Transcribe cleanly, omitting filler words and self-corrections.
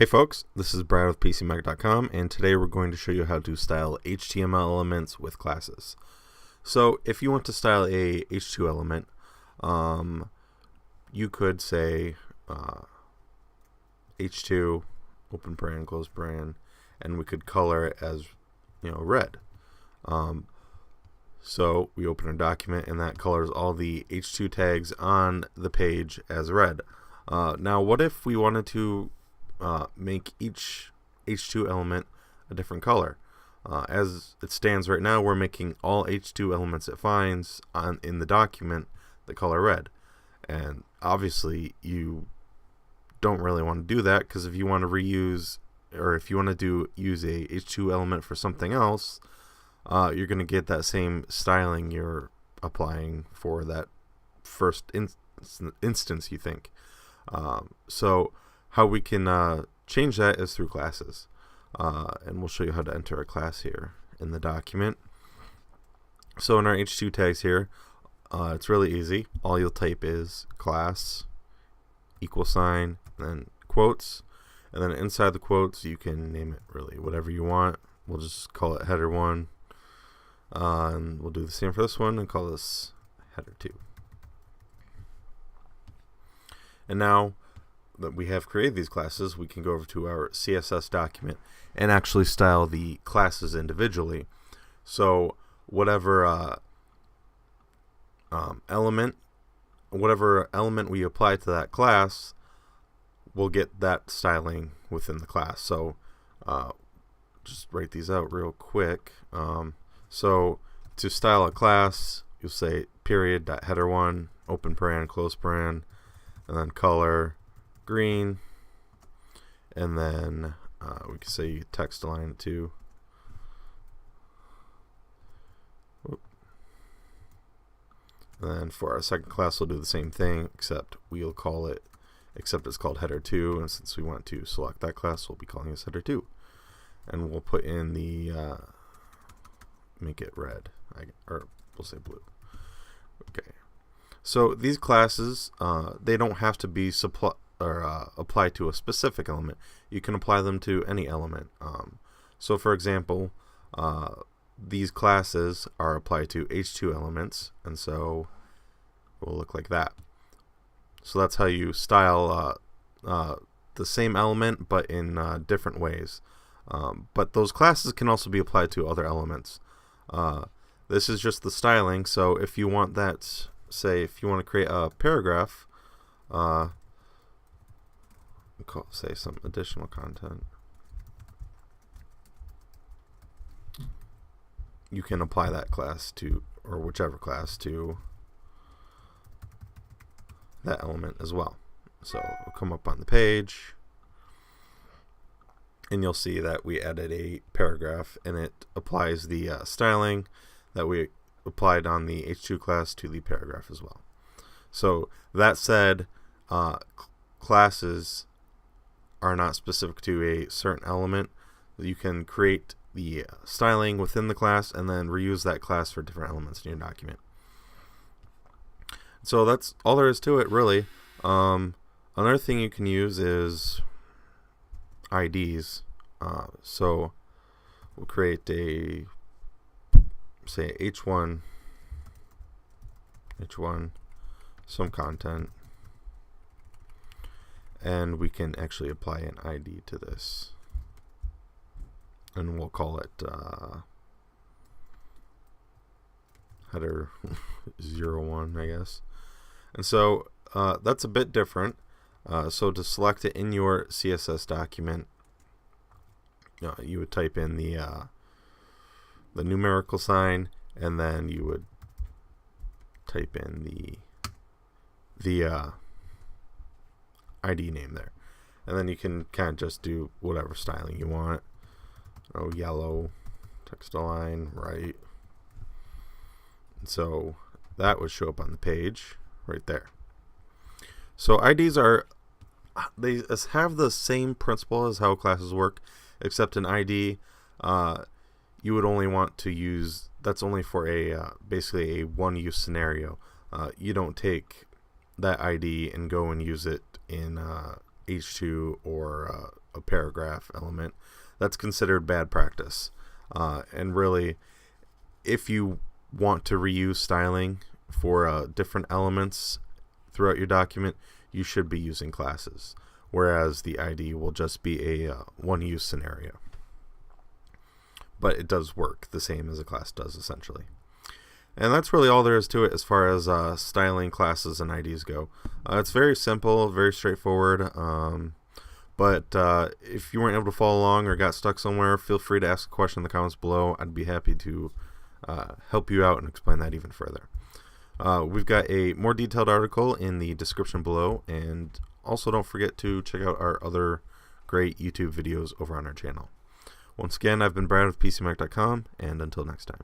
Hey folks, this is Brad with PCMag.com, and today we're going to show you how to style HTML elements with classes. So if you want to style a H2 element, you could say H2 open paren close paren, and we could color it as red. So we open a document and that colors all the H2 tags on the page as red. Now what if we wanted to make each H2 element a different color? As it stands right now, we're making all H2 elements it finds in the document the color red. And obviously you don't really want to do that, because if you want to reuse, or if you want to use a H2 element for something else, you're going to get that same styling you're applying for that first instance you think. So how we can change that is through classes. And we'll show you how to enter a class here in the document. So in our H2 tags here, it's really easy. All you'll type is class, =, then quotes, and then inside the quotes you can name it really whatever you want. We'll just call it header1, and we'll do the same for this one and call this header2. And now that we have created these classes, we can go over to our CSS document and actually style the classes individually. So whatever element we apply to that class, we'll get that styling within the class. So just write these out real quick. So to style a class, you'll say period.header1 open paren close paren, and then color green, and then we can say text align it too. And then for our second class, we'll do the same thing, except it's called header2, and since we want to select that class, we'll be calling this header2. And we'll put in the make it red, or we'll say blue. Okay. So these classes, they don't have to be apply to a specific element. You can apply them to any element. So for example, these classes are applied to H2 elements, and so it will look like that. So that's how you style the same element but in different ways. But those classes can also be applied to other elements. This is just the styling. So if you want that, say if you want to create a paragraph, say some additional content, you can apply that class to, or whichever class, to that element as well. So we'll come up on the page and you'll see that we added a paragraph, and it applies the styling that we applied on the H2 class to the paragraph as well. So that said, classes are not specific to a certain element. You can create the styling within the class and then reuse that class for different elements in your document. So that's all there is to it, really. Another thing you can use is IDs. So we'll create a, say, H1, some content, and we can actually apply an ID to this, and we'll call it header 01, I guess. And so that's a bit different. So to select it in your CSS document, you would type in the numerical sign, and then you would type in the ID name there, and then you can kind of just do whatever styling you want. Yellow, text align, right. So that would show up on the page right there. So IDs they have the same principle as how classes work, except an ID you would only want to use, that's only for a basically a one-use scenario. You don't take that ID and go and use it in H2 or a paragraph element, that's considered bad practice. And really, if you want to reuse styling for different elements throughout your document, you should be using classes, whereas the ID will just be a one-use scenario. But it does work the same as a class does, essentially. And that's really all there is to it as far as styling classes and IDs go. It's very simple, very straightforward. But if you weren't able to follow along or got stuck somewhere, feel free to ask a question in the comments below. I'd be happy to help you out and explain that even further. We've got a more detailed article in the description below, and also don't forget to check out our other great YouTube videos over on our channel. Once again, I've been Brad with PCMac.com, and until next time.